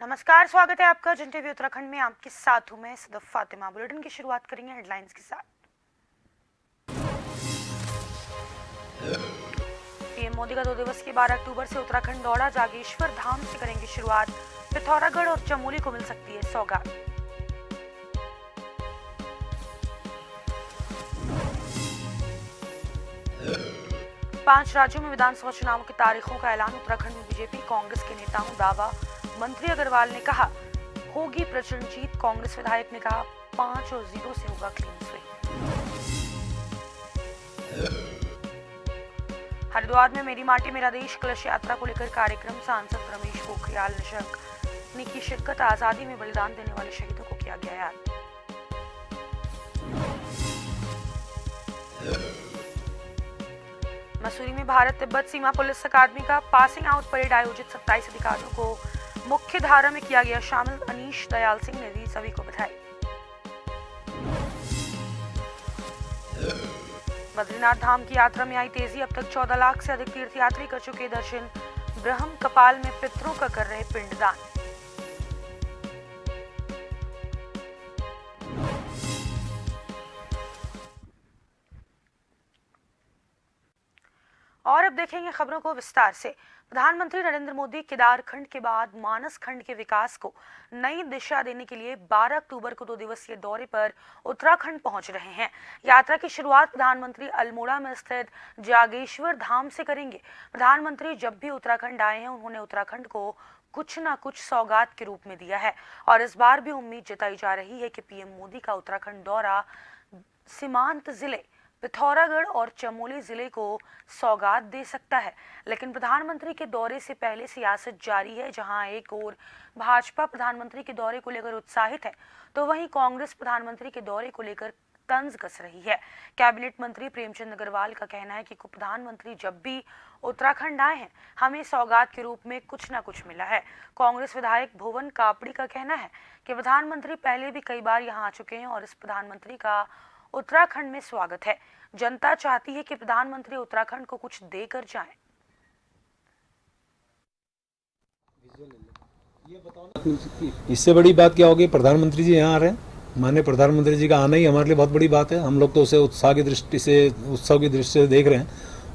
नमस्कार, स्वागत है आपका जन टीवी उत्तराखंड में। आपके साथ हूं मैं सदफ फातिमा। बुलेटिन की शुरुआत करेंगे हेडलाइंस के साथ। पीएम मोदी का 2 दिवसीय 12 अक्टूबर से उत्तराखंड दौरा, जागेश्वर धाम से करेंगे शुरुआत। पिथौरागढ़ और चमोली को मिल सकती है सौगात। पांच राज्यों में विधानसभा चुनावों की तारीखों का ऐलान। उत्तराखंड में बीजेपी कांग्रेस के नेताओं दावा। मंत्री अग्रवाल ने कहा होगी प्रचंड जीत। कांग्रेस विधायक ने कहा 5 और 0 से होगा क्लीन स्वीप। हरिद्वार में मेरी माटी मेरा देश कलश यात्रा को लेकर कार्यक्रम। सांसद रमेश पोखरियाल निशंक ने की शिरकत। आजादी में बलिदान देने वाले शहीदों को किया गया याद। मसूरी में भारत तिब्बत सीमा पुलिस अकादमी का पासिंग आउट परेड आयोजित। 27 अधिकारियों को मुख्य धारा में किया गया शामिल। अनीश दयाल सिंह ने दी सभी को बधाई। बद्रीनाथ धाम की यात्रा में आई तेजी। अब तक 14 लाख से अधिक तीर्थयात्री कर चुके दर्शन। ब्रह्म कपाल में पितरों का कर रहे पिंडदान। और अब देखेंगे खबरों को विस्तार से। प्रधानमंत्री नरेंद्र मोदी केदारखंड के बाद मानस खंड के विकास को नई दिशा देने के लिए 12 अक्टूबर को 2 दिवसीय दौरे पर उत्तराखंड पहुंच रहे हैं। यात्रा की शुरुआत प्रधानमंत्री अल्मोड़ा में स्थित जागेश्वर धाम से करेंगे। प्रधानमंत्री जब भी उत्तराखंड आए हैं उन्होंने उत्तराखंड को कुछ ना कुछ सौगात के रूप में दिया है और इस बार भी उम्मीद जताई जा रही है कि पीएम मोदी का उत्तराखंड दौरा सीमांत जिले पिथौरागढ़ और चमोली जिले को सौगात दे सकता है। लेकिन प्रधानमंत्री के दौरे से पहले सियासत जारी है। जहां एक ओर भाजपा प्रधानमंत्री के दौरे को लेकर उत्साहित है तो वहीं कांग्रेस प्रधानमंत्री के दौरे को लेकर तंज कस रही है। कैबिनेट मंत्री प्रेमचंद अग्रवाल का कहना है कि प्रधानमंत्री जब भी उत्तराखंड आए हैं हमें सौगात के रूप में कुछ ना कुछ मिला है। कांग्रेस विधायक भुवन कापड़ी का कहना है कि प्रधानमंत्री पहले भी कई बार यहाँ आ चुके हैं और इस प्रधानमंत्री का उत्तराखंड में स्वागत है। जनता चाहती है कि प्रधानमंत्री उत्तराखंड को कुछ देकर जाएं। इससे बड़ी बात क्या होगी? प्रधानमंत्री जी यहाँ आ रहे हैं। माननीय प्रधानमंत्री जी का आना ही हमारे लिए बहुत बड़ी बात है। हम लोग तो उसे उत्साह की दृष्टि से देख रहे हैं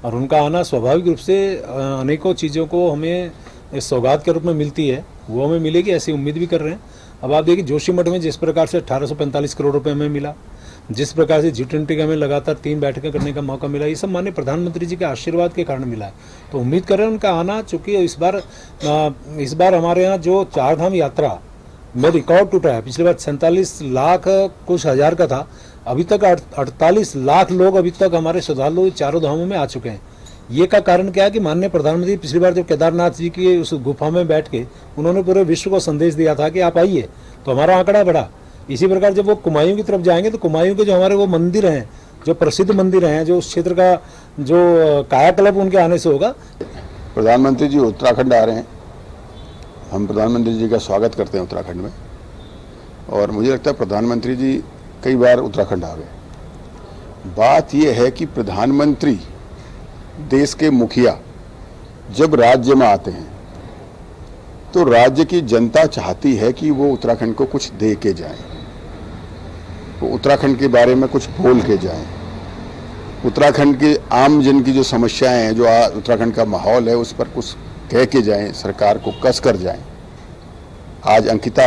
और उनका आना स्वाभाविक रूप से अनेकों चीज़ों को हमें इस सौगात के रूप में मिलती है, वो हमें मिलेगी ऐसी उम्मीद भी कर रहे हैं। अब आप देखिए जोशीमठ में जिस प्रकार से 1845 करोड़ रुपए हमें मिला, जिस प्रकार से G20 का हमें लगातार 3 बैठकें करने का मौका मिला, ये सब माननीय प्रधानमंत्री जी के आशीर्वाद के कारण मिला है। तो उम्मीद कर रहे हैं उनका आना। चूँकि इस बार हमारे यहाँ जो 4 धाम यात्रा में रिकॉर्ड टूटा है। पिछली बार 47 लाख कुछ हज़ार का था, अभी तक 48 लाख लोग अभी तक हमारे श्रद्धालु चारों धामों में आ चुके हैं। ये का कारण क्या है कि माननीय प्रधानमंत्री पिछली बार जब केदारनाथ जी की उस गुफा में बैठ के उन्होंने पूरे विश्व को संदेश दिया था कि आप आइए, तो हमारा आंकड़ा बढ़ा। इसी प्रकार जब वो कुमायूं की तरफ जाएंगे तो कुमायूं के जो हमारे वो मंदिर हैं, जो प्रसिद्ध मंदिर हैं, जो उस क्षेत्र का जो कायाकल्प उनके आने से होगा। प्रधानमंत्री जी उत्तराखंड आ रहे हैं, हम प्रधानमंत्री जी का स्वागत करते हैं उत्तराखंड में और मुझे लगता है प्रधानमंत्री जी कई बार उत्तराखंड आ गए। बात यह है कि प्रधानमंत्री देश के मुखिया जब राज्य में आते हैं तो राज्य की जनता चाहती है कि वो उत्तराखंड को कुछ दे के जाएं, वो उत्तराखंड के बारे में कुछ बोल के जाएं, उत्तराखंड के आम जन की जो समस्याएं हैं, जो उत्तराखंड का माहौल है, उस पर कुछ कह के जाएं, सरकार को कस कर जाएं। आज अंकिता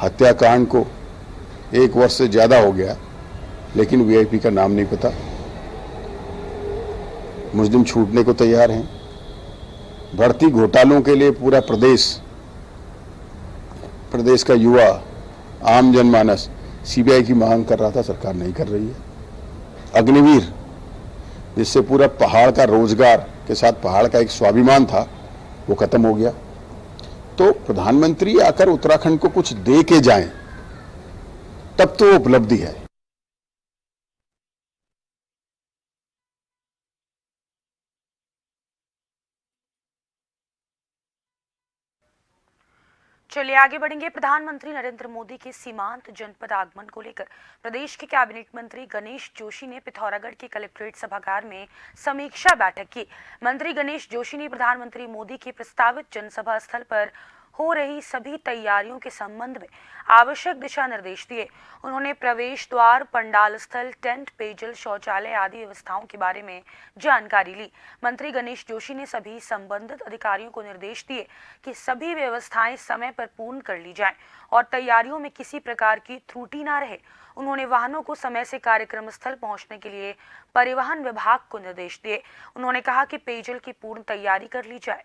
हत्याकांड को 1 वर्ष से ज़्यादा हो गया, लेकिन वीआईपी का नाम नहीं पता। मुस्लिम छूटने को तैयार हैं। बढ़ती घोटालों के लिए पूरा प्रदेश का युवा, आम जनमानस सीबीआई की मांग कर रहा था, सरकार नहीं कर रही है। अग्निवीर, जिससे पूरा पहाड़ का रोजगार के साथ पहाड़ का एक स्वाभिमान था, वो खत्म हो गया। तो प्रधानमंत्री आकर उत्तराखंड को कुछ दे के जाएं, तब तो वो उपलब्धि है। चलिए आगे बढ़ेंगे। प्रधानमंत्री नरेंद्र मोदी के सीमांत जनपद आगमन को लेकर प्रदेश के कैबिनेट मंत्री गणेश जोशी ने पिथौरागढ़ के कलेक्ट्रेट सभागार में समीक्षा बैठक की। मंत्री गणेश जोशी ने प्रधानमंत्री मोदी के प्रस्तावित जनसभा स्थल पर हो रही सभी तैयारियों के संबंध में आवश्यक दिशा निर्देश दिए। उन्होंने प्रवेश द्वार, पंडाल स्थल, टेंट, पेयजल, शौचालय आदि व्यवस्थाओं के बारे में जानकारी ली। मंत्री गणेश जोशी ने सभी संबंधित अधिकारियों को निर्देश दिए कि सभी व्यवस्थाएं समय पर पूर्ण कर ली जाएं और तैयारियों में किसी प्रकार की त्रुटि न रहे। उन्होंने वाहनों को समय से कार्यक्रम स्थल पहुंचने के लिए परिवहन विभाग को निर्देश दिए। उन्होंने कहा कि पेयजल की पूर्ण तैयारी कर ली जाए।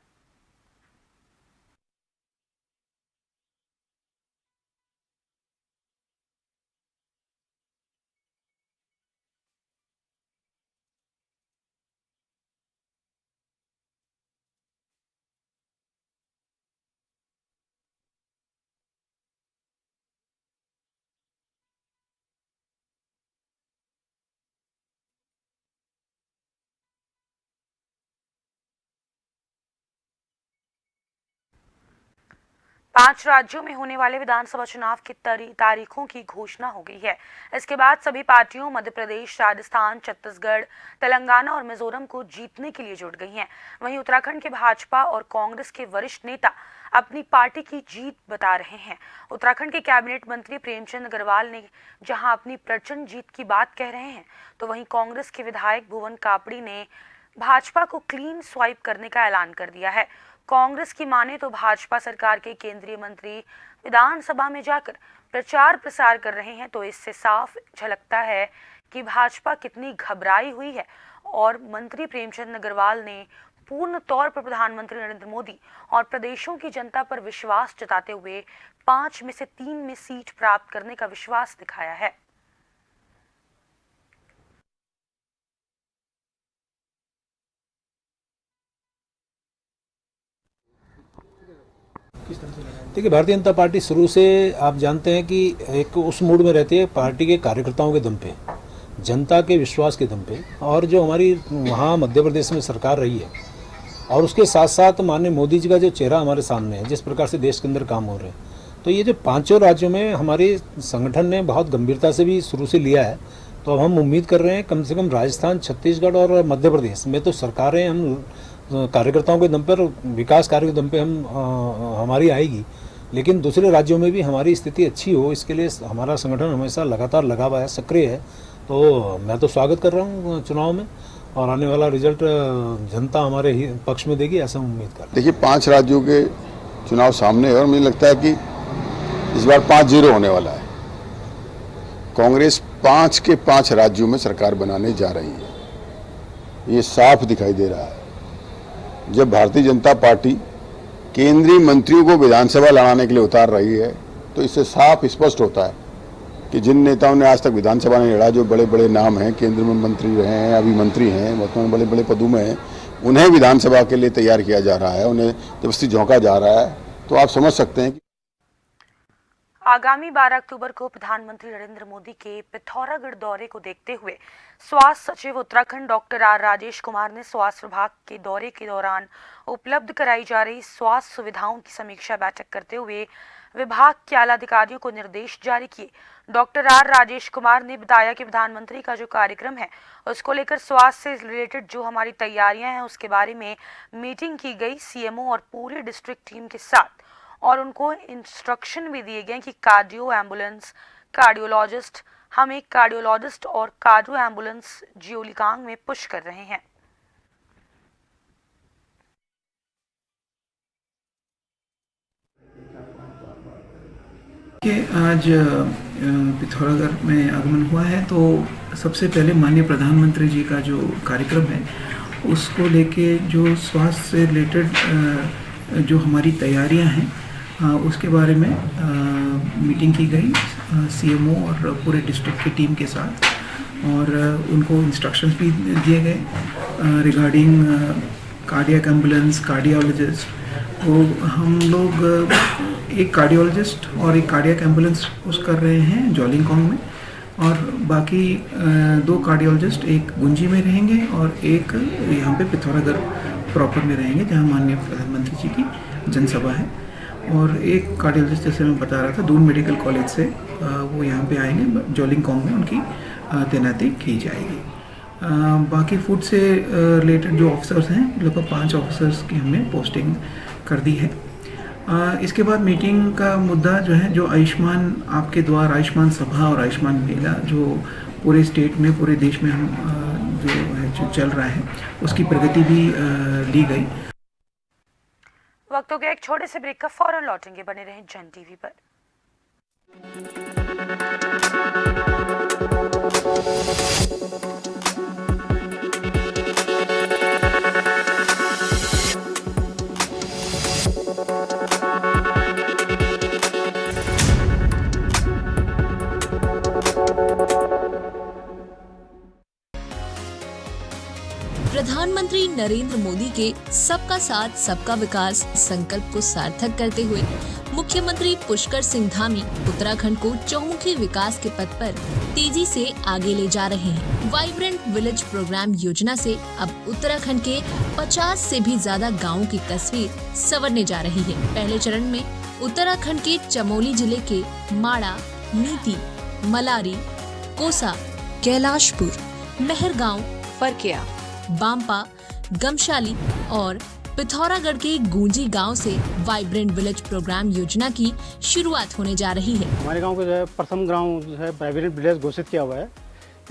पांच राज्यों में होने वाले विधानसभा चुनाव की तारीखों की घोषणा हो गई है। इसके बाद सभी पार्टियों मध्य प्रदेश, राजस्थान, छत्तीसगढ़, तेलंगाना और मिजोरम को जीतने के लिए जुट गई हैं। वहीं उत्तराखंड के भाजपा और कांग्रेस के वरिष्ठ नेता अपनी पार्टी की जीत बता रहे हैं। उत्तराखंड के कैबिनेट मंत्री प्रेमचंद अग्रवाल ने जहां अपनी प्रचंड जीत की बात कह रहे हैं, तो वहीं कांग्रेस के विधायक भुवन कापड़ी ने भाजपा को क्लीन स्वाइप करने का ऐलान कर दिया है। कांग्रेस की माने तो भाजपा सरकार के केंद्रीय मंत्री विधानसभा में जाकर प्रचार प्रसार कर रहे हैं, तो इससे साफ झलकता है कि भाजपा कितनी घबराई हुई है। और मंत्री प्रेमचंद अग्रवाल ने पूर्ण तौर पर प्रधानमंत्री नरेंद्र मोदी और प्रदेशों की जनता पर विश्वास जताते हुए 5 में से 3 में सीट प्राप्त करने का विश्वास दिखाया है। देखिए, भारतीय जनता पार्टी शुरू से आप जानते हैं कि एक उस मूड में रहती है पार्टी के कार्यकर्ताओं के दम पे, जनता के विश्वास के दम पे, और जो हमारी वहाँ मध्य प्रदेश में सरकार रही है और उसके साथ साथ माननीय मोदी जी का जो चेहरा हमारे सामने है, जिस प्रकार से देश के अंदर काम हो रहे हैं, तो ये जो पांचों राज्यों में हमारे संगठन ने बहुत गंभीरता से भी शुरू से लिया है। तो अब हम उम्मीद कर रहे हैं कम से कम राजस्थान, छत्तीसगढ़ और मध्य प्रदेश में तो सरकारें हम कार्यकर्ताओं के दम पर, विकास कार्य के दम पे हमारी आएगी, लेकिन दूसरे राज्यों में भी हमारी स्थिति अच्छी हो, इसके लिए हमारा संगठन हमेशा लगातार लगा हुआ है, सक्रिय है। तो मैं तो स्वागत कर रहा हूँ चुनाव में, और आने वाला रिजल्ट जनता हमारे ही पक्ष में देगी, ऐसा उम्मीद कर रहा हूँ। देखिए, 5 राज्यों के चुनाव सामने है और मुझे लगता है कि इस बार 5-0 होने वाला है। कांग्रेस 5 के 5 राज्यों में सरकार बनाने जा रही है, ये साफ दिखाई दे रहा है। जब भारतीय जनता पार्टी केंद्रीय मंत्रियों को विधानसभा लड़ाने के लिए उतार रही है, तो इससे साफ स्पष्ट होता है कि जिन नेताओं ने आज तक विधानसभा नहीं लड़ा, जो बड़े बड़े नाम हैं, केंद्र में मंत्री रहे हैं, अभी मंत्री हैं, वर्तमान बड़े बड़े पदों में हैं, उन्हें विधानसभा के लिए तैयार किया जा रहा है, उन्हें जबरदस्ती झोंका जा रहा है। तो आप समझ सकते हैं कि आगामी 12 अक्टूबर को प्रधानमंत्री नरेंद्र मोदी के पिथौरागढ़ दौरे को देखते हुए स्वास्थ्य सचिव उत्तराखंड डॉक्टर आर राजेश कुमार ने स्वास्थ्य विभाग के दौरे के दौरान उपलब्ध कराई जा रही स्वास्थ्य सुविधाओं की समीक्षा बैठक करते हुए विभाग के आला अधिकारियों को निर्देश जारी किए। डॉक्टर आर राजेश कुमार ने बताया कि प्रधानमंत्री का जो कार्यक्रम है उसको लेकर स्वास्थ्य से रिलेटेड जो हमारी तैयारियां हैं उसके बारे में मीटिंग की गई सीएमओ और पूरी डिस्ट्रिक्ट टीम के साथ, और उनको इंस्ट्रक्शन भी दिए गए कि कार्डियो एम्बुलेंस, कार्डियोलॉजिस्ट, हम एक कार्डियोलॉजिस्ट और कार्डियो एम्बुलेंस जियोलिकांग में पुश कर रहे हैं। कि आज पिथौरागढ़ में आगमन हुआ है, तो सबसे पहले माननीय प्रधानमंत्री जी का जो कार्यक्रम है उसको लेके जो स्वास्थ्य से रिलेटेड जो हमारी तैयारियां हैं उसके बारे में मीटिंग की गई सीएमओ और पूरे डिस्ट्रिक्ट की टीम के साथ, और उनको इंस्ट्रक्शंस भी दिए गए रिगार्डिंग कार्डियक एम्बुलेंस, कार्डियोलॉजिस्ट। तो हम लोग एक कार्डियोलॉजिस्ट और एक कार्डियक एम्बुलेंस पुश कर रहे हैं जोलिंगकोंग में, और बाकी 2 कार्डियोलॉजिस्ट एक गुंजी में रहेंगे और एक यहाँ पे पिथौरागढ़ प्रॉपर में रहेंगे जहाँ माननीय प्रधानमंत्री जी की जनसभा है। और एक कार्डियोलॉजिस्ट, जैसे मैं बता रहा था, दून मेडिकल कॉलेज से वो यहाँ पे आएंगे, जोलिंगकोंग में उनकी तैनाती की जाएगी। बाकी फूड से रिलेटेड जो ऑफिसर्स हैं, लगभग 5 ऑफिसर्स की हमने पोस्टिंग कर दी है। इसके बाद मीटिंग का मुद्दा जो है, जो आयुष्मान आपके द्वार, आयुष्मान सभा और आयुष्मान मेला जो पूरे स्टेट में, पूरे देश में हम जो चल रहा है, उसकी प्रगति भी ली गई। वक्त हो गया एक छोटे से ब्रेक का, फौरन लौटेंगे, बने रहें जन टीवी पर। प्रधानमंत्री नरेंद्र मोदी के सबका साथ सबका विकास संकल्प को सार्थक करते हुए मुख्यमंत्री पुष्कर सिंह धामी उत्तराखंड को चहुमुखी विकास के पथ पर तेजी से आगे ले जा रहे हैं। वाइब्रेंट विलेज प्रोग्राम योजना से अब उत्तराखंड के 50 से भी ज्यादा गाँवों की तस्वीर संवरने जा रही है। पहले चरण में उत्तराखंड के चमोली जिले के माड़ा, नीति, मलारी, कोसा, कैलाशपुर, मेहरगांव, फरकिया, बांपा, गमशाली और पिथौरागढ़ के गूंजी गांव से वाइब्रेंट विलेज प्रोग्राम योजना की शुरुआत होने जा रही है। हमारे गांव को जो है प्रथम गांव जो है वाइब्रेंट विलेज घोषित किया हुआ है।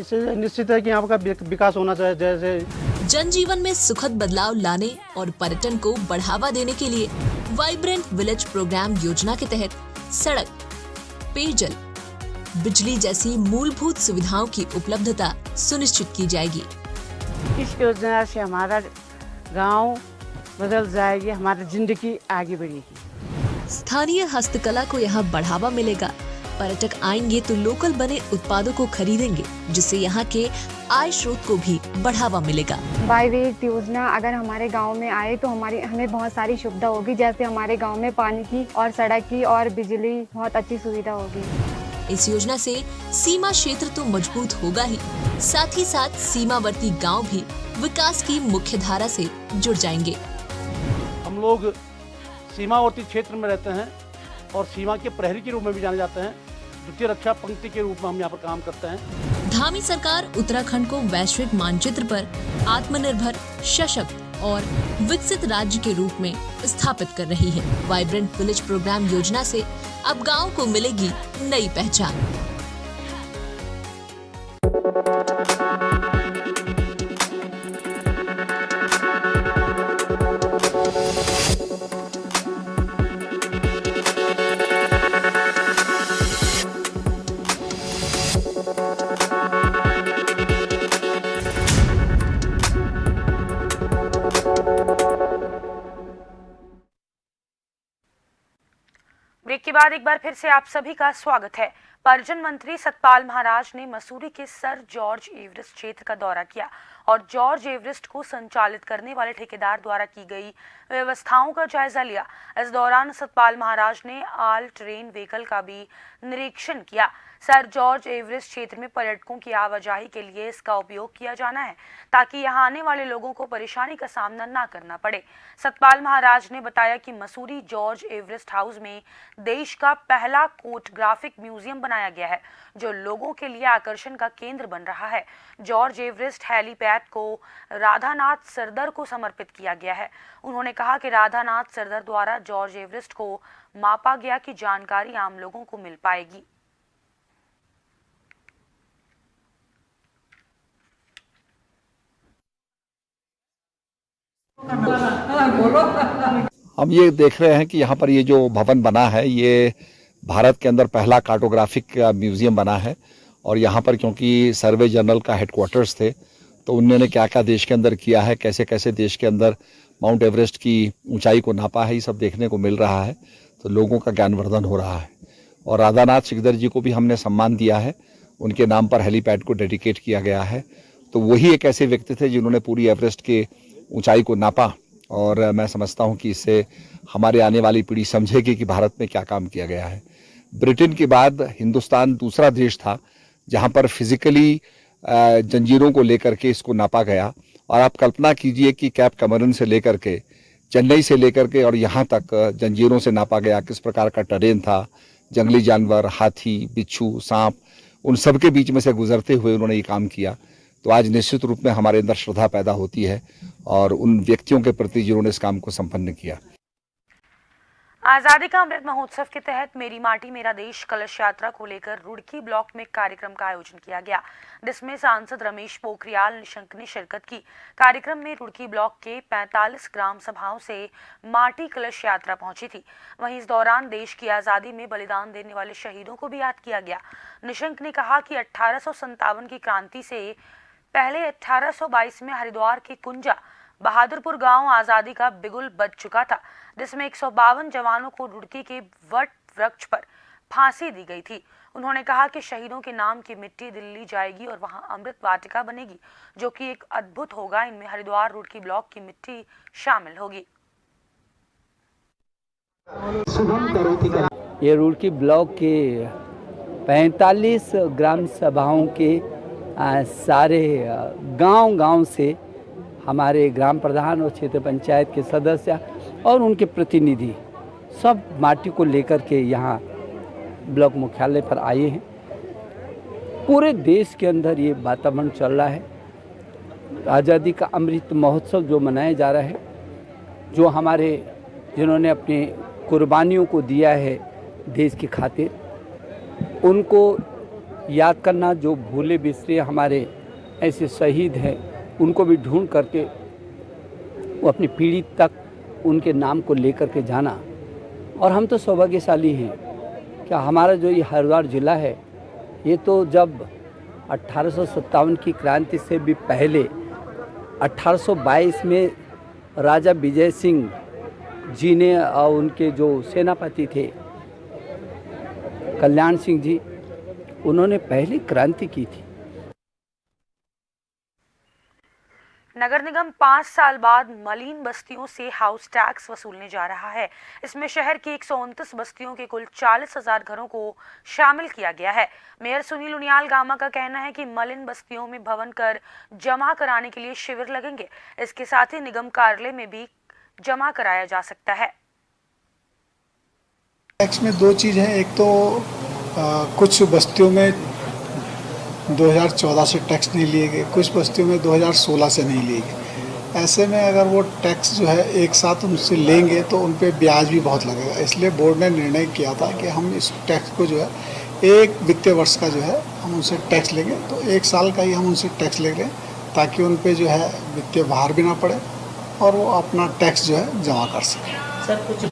इससे निश्चित है कि यहाँ का विकास होना चाहिए। जैसे जनजीवन में सुखद बदलाव लाने और पर्यटन को बढ़ावा देने के लिए वाइब्रेंट विलेज प्रोग्राम योजना के तहत सड़क, पेयजल, बिजली जैसी मूलभूत सुविधाओं की उपलब्धता सुनिश्चित की जाएगी। इस योजना से हमारा गांव बदल जाएगी, हमारी जिंदगी आगे बढ़ेगी। स्थानीय हस्तकला को यहाँ बढ़ावा मिलेगा। पर्यटक आएंगे तो लोकल बने उत्पादों को खरीदेंगे, जिससे यहाँ के आय स्रोत को भी बढ़ावा मिलेगा। वाइब्रेंट योजना अगर हमारे गांव में आए तो हमें बहुत सारी सुविधा होगी, जैसे हमारे गांव में पानी की और सड़क की और बिजली बहुत अच्छी सुविधा होगी। इस योजना से सीमा क्षेत्र तो मजबूत होगा ही, साथ ही साथ सीमावर्ती गांव भी विकास की मुख्य धारा से जुड़ जाएंगे। हम लोग सीमावर्ती क्षेत्र में रहते हैं और सीमा के प्रहरी के रूप में भी जाने जाते हैं। द्वितीय रक्षा पंक्ति के रूप में हम यहाँ पर काम करते हैं। धामी सरकार उत्तराखंड को वैश्विक मानचित्र पर आत्मनिर्भर, सशक्त और विकसित राज्य के रूप में स्थापित कर रही है। वाइब्रेंट विलेज प्रोग्राम योजना से अब गांव को मिलेगी नई पहचान। ब्रेक के बाद एक बार फिर से आप सभी का स्वागत है। पर्यटन मंत्री सतपाल महाराज ने मसूरी के सर जॉर्ज एवरेस्ट क्षेत्र का दौरा किया और जॉर्ज एवरेस्ट को संचालित करने वाले ठेकेदार द्वारा की गई व्यवस्थाओं का जायजा लिया। इस दौरान सतपाल महाराज ने ऑल ट्रेन व्हीकल का भी निरीक्षण किया। सर जॉर्ज एवरेस्ट क्षेत्र में पर्यटकों की आवाजाही के लिए इसका उपयोग किया जाना है, ताकि यहां आने वाले लोगों को परेशानी का सामना न करना पड़े। सतपाल महाराज ने बताया कि मसूरी जॉर्ज एवरेस्ट हाउस में देश का पहला फोटोग्राफिक म्यूजियम बनाया गया है, जो लोगों के लिए आकर्षण का केंद्र बन रहा है। जॉर्ज एवरेस्ट हेलीपैड को राधानाथ सरदर को समर्पित किया गया है। उन्होंने कहा कि राधानाथ सरदर द्वारा जॉर्ज एवरेस्ट को मापा गया की जानकारी आम लोगों को मिल पाएगी। हम ये देख रहे हैं कि यहाँ पर ये जो भवन बना है, ये भारत के अंदर पहला कार्टोग्राफिक म्यूजियम बना है। और यहाँ पर क्योंकि सर्वे जनरल का हेडक्वार्टर्स थे, तो उन्होंने क्या क्या देश के अंदर किया है, कैसे कैसे देश के अंदर माउंट एवरेस्ट की ऊंचाई को नापा है, ये सब देखने को मिल रहा है। तो लोगों का ज्ञानवर्धन हो रहा है। और राधानाथ सिकदर जी को भी हमने सम्मान दिया है, उनके नाम पर हेलीपैड को डेडिकेट किया गया है। तो वही एक ऐसे व्यक्ति थे जिन्होंने पूरी एवरेस्ट के ऊंचाई को नापा और मैं समझता हूं कि इससे हमारे आने वाली पीढ़ी समझेगी कि भारत में क्या काम किया गया है। ब्रिटेन के बाद हिंदुस्तान दूसरा देश था जहां पर फिजिकली जंजीरों को लेकर के इसको नापा गया। और आप कल्पना कीजिए कि कैप कैमरन से लेकर के, चेन्नई से लेकर के और यहाँ तक जंजीरों से नापा गया, किस प्रकार का टेरेन था, जंगली जानवर, हाथी, बिच्छू, सांप, उन सब के बीच में से गुजरते हुए उन्होंने ये काम किया। तो आज निश्चित रूप में हमारे अंदर श्रद्धा पैदा होती है और उन व्यक्तियों के प्रति जिन्होंने इस काम को संपन्न किया। आजादी का अमृत महोत्सव के तहत मेरी माटी मेरा देश कलश यात्रा को लेकर रुड़की ब्लॉक में कार्यक्रम का आयोजन किया गया, जिसमें सांसद रमेश पोखरियाल निशंक ने शिरकत की। कार्यक्रम में रुड़की ब्लॉक के 45 ग्राम सभाओं से माटी कलश यात्रा पहुंची थी। वहीं इस दौरान देश की आजादी में बलिदान देने वाले शहीदों को भी याद किया गया। निशंक ने कहा कि 1857 की क्रांति से पहले 1822 में हरिद्वार के कुंजा बहादुरपुर गांव आजादी का बिगुल बज चुका था, जिसमें 152 जवानों को रुड़की के वट वृक्ष पर फांसी दी गई थी। उन्होंने कहा कि शहीदों के नाम की मिट्टी दिल्ली जाएगी और वहां अमृत वाटिका बनेगी, जो कि एक अद्भुत होगा। इनमें हरिद्वार रुड़की ब्लॉक की मिट्टी शामिल होगी। ये रुड़की ब्लॉक के 45 ग्राम सभाओं के सारे गांव से हमारे ग्राम प्रधान और क्षेत्र पंचायत के सदस्य और उनके प्रतिनिधि सब माटी को लेकर के यहाँ ब्लॉक मुख्यालय पर आए हैं। पूरे देश के अंदर ये वातावरण चल रहा है। आज़ादी का अमृत महोत्सव जो मनाया जा रहा है, जो हमारे जिन्होंने अपनी कुर्बानियों को दिया है देश की खातिर, उनको याद करना, जो भूले बिसरे हमारे ऐसे शहीद हैं उनको भी ढूंढ करके वो अपनी पीढ़ी तक उनके नाम को लेकर के जाना। और हम तो सौभाग्यशाली हैं कि हमारा जो ये हरिद्वार ज़िला है, ये तो जब 1857 की क्रांति से भी पहले 1822 में राजा विजय सिंह जी ने और उनके जो सेनापति थे कल्याण सिंह जी, उन्होंने पहली क्रांति की थी। नगर निगम 5 साल बाद मलिन बस्तियों से हाउस टैक्स वसूलने जा रहा है। इसमें शहर की 129 बस्तियों के कुल 40,000 घरों को शामिल किया गया है। मेयर सुनील उनियाल गामा का कहना है कि मलिन बस्तियों में भवन कर जमा कराने के लिए शिविर लगेंगे। इसके साथ ही निगम कार्यालय में भी जमा कराया जा सकता है। टैक्स में दो चीज़ हैं, एक तो कुछ बस्तियों में 2014 से टैक्स नहीं लिए गए, कुछ बस्तियों में 2016 से नहीं लिए गए। ऐसे में अगर वो टैक्स जो है एक साथ उनसे लेंगे तो उन पे ब्याज भी बहुत लगेगा। इसलिए बोर्ड ने निर्णय किया था कि हम इस टैक्स को जो है एक वित्तीय वर्ष का जो है हम उनसे टैक्स लेंगे, तो 1 साल का ही हम उनसे टैक्स ले लें ताकि उन पे जो है वित्तीय भार भी ना पड़े और वो अपना टैक्स जो है जमा कर सकें।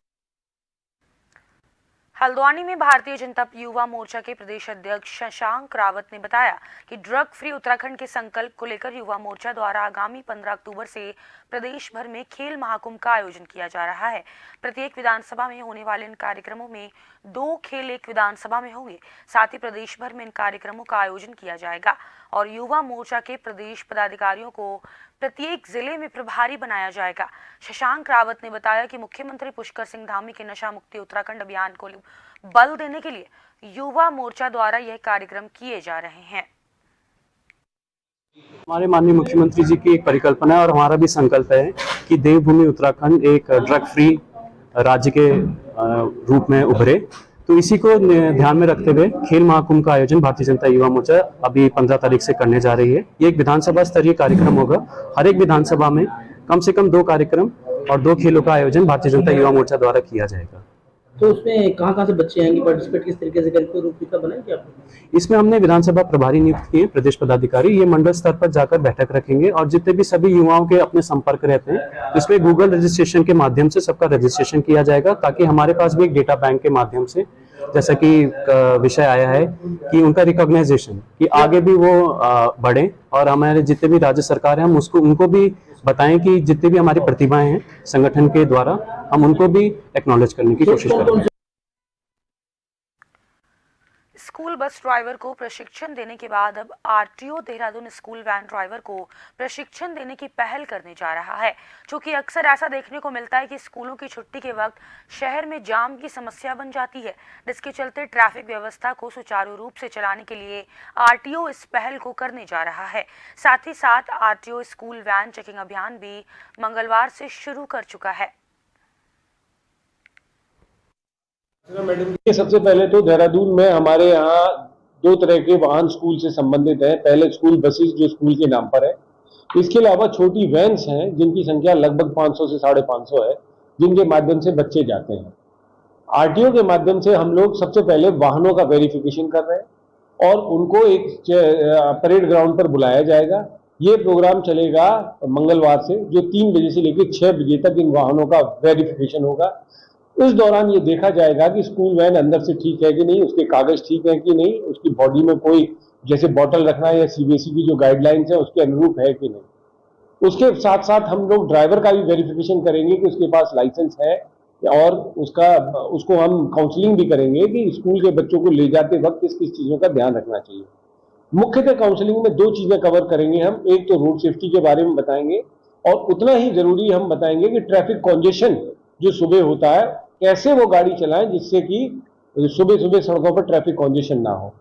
हल्द्वानी में भारतीय जनता युवा मोर्चा के प्रदेश अध्यक्ष शशांक रावत ने बताया कि ड्रग फ्री उत्तराखंड के संकल्प को लेकर युवा मोर्चा द्वारा आगामी 15 अक्टूबर से प्रदेश भर में खेल महाकुंभ का आयोजन किया जा रहा है। प्रत्येक विधानसभा में होने वाले इन कार्यक्रमों में 2 खेल एक विधानसभा में होंगे। साथ ही प्रदेश भर में इन कार्यक्रमों का आयोजन किया जाएगा और युवा मोर्चा के प्रदेश पदाधिकारियों को प्रत्येक जिले में प्रभारी बनाया जाएगा। शशांक रावत ने बताया कि मुख्यमंत्री पुष्कर सिंह धामी के नशा मुक्ति उत्तराखंड अभियान को बल देने के लिए युवा मोर्चा द्वारा यह कार्यक्रम किए जा रहे हैं। हमारे माननीय मुख्यमंत्री जी की एक परिकल्पना है और हमारा भी संकल्प है कि देवभूमि उत्तराखंड एक ड्रग फ्री राज्य के रूप में उभरे। तो इसी को ध्यान में रखते हुए खेल महाकुंभ का आयोजन भारतीय जनता युवा मोर्चा अभी 15 तारीख से करने जा रही है। ये एक विधानसभा स्तरीय कार्यक्रम होगा। हर एक विधानसभा में कम से कम 2 कार्यक्रम और 2 खेलों का आयोजन भारतीय जनता युवा मोर्चा द्वारा किया जाएगा। तो उसमें कहाँ से बच्चे आएंगे, पार्टिसिपेट किस तरीके से करके रूपरेखा बनाएंगे आप? इसमें हमने विधानसभा प्रभारी नियुक्त किए, प्रदेश पदाधिकारी। ये मंडल स्तर पर जाकर बैठक रखेंगे और जितने भी सभी युवाओं के अपने संपर्क रहते हैं, इसमें गूगल रजिस्ट्रेशन के माध्यम से सबका रजिस्ट्रेशन किया जाएगा ताकि हमारे पास भी एक डेटा बैंक के माध्यम से, जैसा कि विषय आया है कि उनका रिकॉग्नाइजेशन कि आगे भी वो बढ़े और हमारे जितने भी राज्य सरकार है हम उनको भी बताएं कि जितनी भी हमारी प्रतिभाएं हैं संगठन के द्वारा हम उनको भी एक्नॉलेज करने की कोशिश करेंगे। स्कूल बस ड्राइवर को प्रशिक्षण देने के बाद अब RTO Dehradun school van driver को प्रशिक्षण देने की पहल करने जा रहा है। चूंकि अक्सर ऐसा देखने को मिलता है कि स्कूलों की छुट्टी के वक्त शहर में जाम की समस्या बन जाती है, जिसके चलते ट्रैफिक व्यवस्था को सुचारू रूप से चलाने के लिए आरटीओ इस पहल को करने जा रहा है। साथ ही साथ आरटीओ स्कूल वैन चेकिंग अभियान भी मंगलवार से शुरू कर चुका है। मैडम, सबसे पहले तो देहरादून में हमारे यहाँ दो तरह के वाहन स्कूल से संबंधित हैं। पहले स्कूल बसेस जो स्कूल के नाम पर है, इसके अलावा छोटी वैन्स हैं जिनकी संख्या लगभग 500 से 550 है, जिनके माध्यम से बच्चे जाते हैं। आरटीओ के माध्यम से हम लोग सबसे पहले वाहनों का वेरिफिकेशन कर रहे हैं और उनको एक परेड ग्राउंड पर बुलाया जाएगा। ये प्रोग्राम चलेगा मंगलवार से, जो 3 बजे से लेकर 6 बजे तक इन वाहनों का वेरिफिकेशन होगा। इस दौरान ये देखा जाएगा कि स्कूल वैन अंदर से ठीक है कि नहीं, उसके कागज ठीक है कि नहीं, उसकी बॉडी में कोई जैसे बॉटल रखना या सीबीएसई की जो गाइडलाइंस है उसके अनुरूप है कि नहीं। उसके साथ साथ हम लोग ड्राइवर का भी वेरिफिकेशन करेंगे कि उसके पास लाइसेंस है, और उसको हम काउंसलिंग भी करेंगे कि स्कूल के बच्चों को ले जाते वक्त किस किस चीज़ों का ध्यान रखना चाहिए। मुख्यतः काउंसलिंग में 2 चीज़ें कवर करेंगे हम। एक तो रोड सेफ्टी के बारे में बताएंगे, और उतना ही जरूरी हम बताएंगे कि ट्रैफिक कॉन्जेशन जो सुबह होता है कैसे वो गाड़ी चलाएं जिससे कि सुबह सुबह सड़कों पर ट्रैफिक कॉन्जेशन ना हो।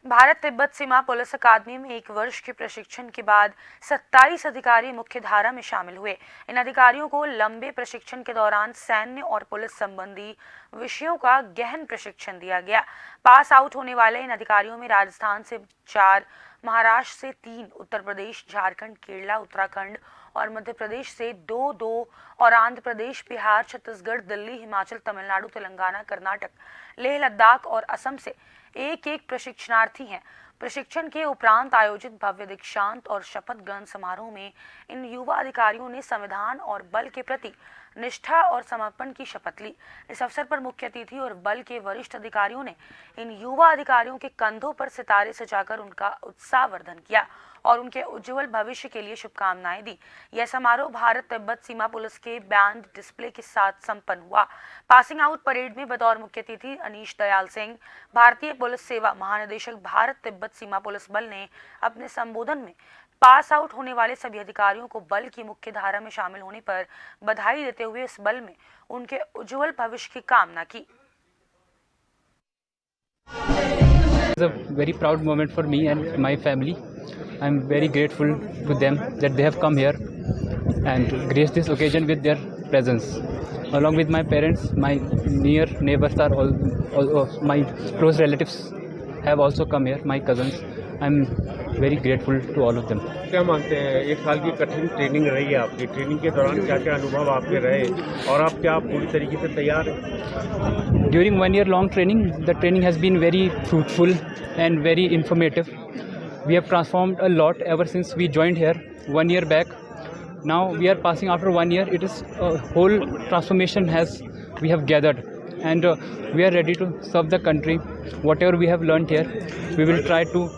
भारत तिब्बत सीमा पुलिस अकादमी में 1 वर्ष के प्रशिक्षण के बाद 27 अधिकारी मुख्य धारा में शामिल हुए। इन अधिकारियों को लंबे प्रशिक्षण के दौरान सैन्य और पुलिस संबंधी विषयों का गहन प्रशिक्षण दिया गया। पास आउट होने वाले इन अधिकारियों में राजस्थान से 4, महाराष्ट्र से 3, उत्तर प्रदेश, झारखंड, केरला, उत्तराखंड और मध्य प्रदेश से 2 और आंध्र प्रदेश, बिहार, छत्तीसगढ़, दिल्ली, हिमाचल, तमिलनाडु, तेलंगाना, कर्नाटक, लेह लद्दाख और असम से 1 प्रशिक्षणार्थी हैं। प्रशिक्षण के उपरांत आयोजित भव्य दीक्षांत और शपथ ग्रहण समारोह में इन युवा अधिकारियों ने संविधान और बल के प्रति निष्ठा और समर्पण की शपथ ली। इस अवसर पर मुख्य अतिथि और बल के वरिष्ठ अधिकारियों ने इन युवा अधिकारियों के कंधों पर सितारे सजाकर उनका उत्साहवर्धन किया और उनके उज्जवल भविष्य के लिए शुभकामनाएं दी। यह समारोह भारत तिब्बत सीमा पुलिस के बैंड डिस्प्ले के साथ संपन्न हुआ। पासिंग आउट परेड में बतौर मुख्य अतिथि अनीश दयाल सिंह, भारतीय पुलिस सेवा महानिदेशक, भारत तिब्बत सीमा पुलिस बल ने अपने संबोधन में पास आउट होने वाले सभी अधिकारियों को बल की मुख्य धारा में शामिल होने पर बधाई देते हुए इस बल में उनके उज्जवल भविष्य की कामना की। It's a very proud moment for me and my family. I'm very grateful to them that they have come here and graced this occasion with their presence. Along with my parents, my near neighbors are all my close relatives have also come here, my cousins. I'm very grateful to all of them. क्या मानते हैं, 1 साल की कठिन training रही है आपकी, training के दौरान क्या क्या अनुभव आपके रहे और आप क्या पूरी तरीके से तैयार हैं? During 1 year long training, the training has been very fruitful and very informative. We have transformed a lot ever since we joined here 1 year back. Now we are passing after 1 year. It is a whole transformation we have gathered, and we are ready to serve the country. Whatever we have learned here, we will try to.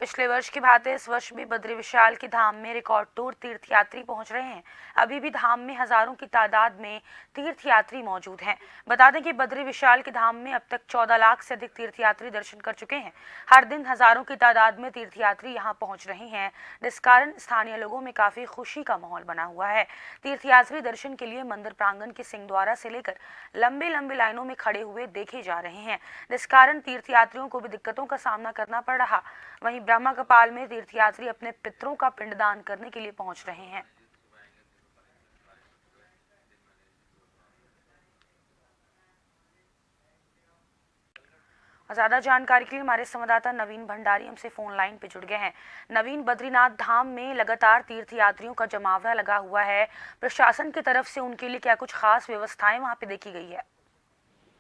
पिछले वर्ष की भांति इस वर्ष भी बद्री विशाल की धाम में record तोड़ तीर्थयात्री पहुंच रहे हैं। अभी भी धाम में हजारों की तादाद में तीर्थयात्री मौजूद हैं। बता दें कि बद्री विशाल की धाम में अब तक 14 लाख से अधिक तीर्थयात्री दर्शन कर चुके हैं। हर दिन हजारों की तादाद में तीर्थयात्री यहां पहुंच रहे हैं, जिस कारण स्थानीय लोगों में काफी खुशी का माहौल बना हुआ है। तीर्थयात्री दर्शन के लिए मंदिर प्रांगण के सिंहद्वारा से लेकर लंबी लंबी लाइनों में खड़े हुए देखे जा रहे हैं, जिस कारण तीर्थयात्रियों को भी दिक्कतों का सामना करना पड़ रहा। वहीं ब्रह्मा कपाल में तीर्थयात्री अपने पितरों का पिंडदान करने के लिए पहुंच रहे हैं। ज्यादा जानकारी के लिए हमारे संवाददाता नवीन भंडारी हमसे फोन लाइन पे जुड़ गए हैं। नवीन, बद्रीनाथ धाम में लगातार तीर्थयात्रियों का जमावड़ा लगा हुआ है। प्रशासन की तरफ से उनके लिए क्या कुछ खास व्यवस्थाएं वहां पे देखी गई है?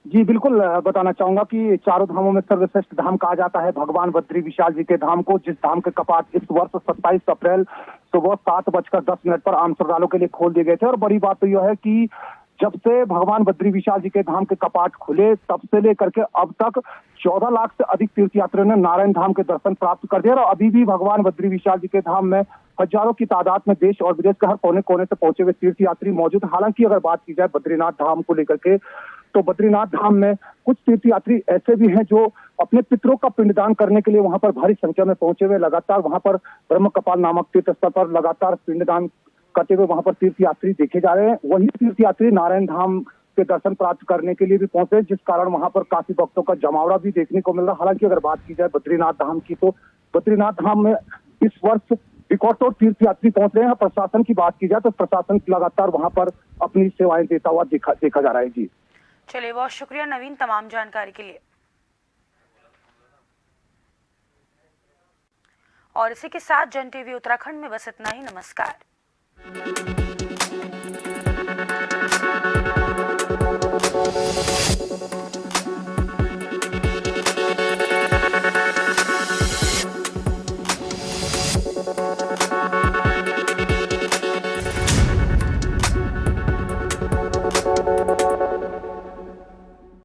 जी बिल्कुल, बताना चाहूंगा कि चारों धामों में सर्वश्रेष्ठ धाम कहा जाता है भगवान बद्री विशाल जी के धाम को, जिस धाम के कपाट इस वर्ष 27 अप्रैल सुबह 7:10 पर आम श्रद्धालुओं के लिए खोल दिए गए थे। और बड़ी बात तो यह है कि जब से भगवान बद्री विशाल जी के धाम के कपाट खुले तब से लेकर के अब तक 14 लाख से अधिक तीर्थयात्रियों ने नारायण धाम के दर्शन प्राप्त कर दिए और अभी भी भगवान बद्री विशाल जी के धाम में हजारों की तादाद में देश और विदेश के हर कोने कोने से पहुंचे हुए तीर्थ यात्री मौजूद। हालांकि अगर बात की जाए बद्रीनाथ धाम को लेकर के, तो बद्रीनाथ धाम में कुछ तीर्थ यात्री ऐसे भी हैं जो अपने पितरों का पिंडदान करने के लिए वहां पर भारी संख्या में पहुंचे हुए। लगातार वहां पर ब्रह्म कपाल नामक तीर्थ स्थल पर लगातार पिंडदान करते हुए वहां पर तीर्थ यात्री देखे जा रहे हैं। वही तीर्थ यात्री नारायण धाम के दर्शन प्राप्त करने के लिए भी पहुंचे, जिस कारण वहां पर काफी भक्तों का जमावड़ा भी देखने को मिल रहा। हालांकि अगर बात की जाए बद्रीनाथ धाम की, तो बद्रीनाथ धाम में इस वर्ष रिकॉर्ड तोड़ तीर्थ यात्री पहुंच रहे हैं। प्रशासन की बात की जाए तो प्रशासन लगातार वहां पर अपनी सेवाएं देता हुआ देखा जा रहा है। जी चलिए, बहुत शुक्रिया नवीन तमाम जानकारी के लिए। और इसी के साथ जन टीवी उत्तराखंड में बस इतना ही। नमस्कार।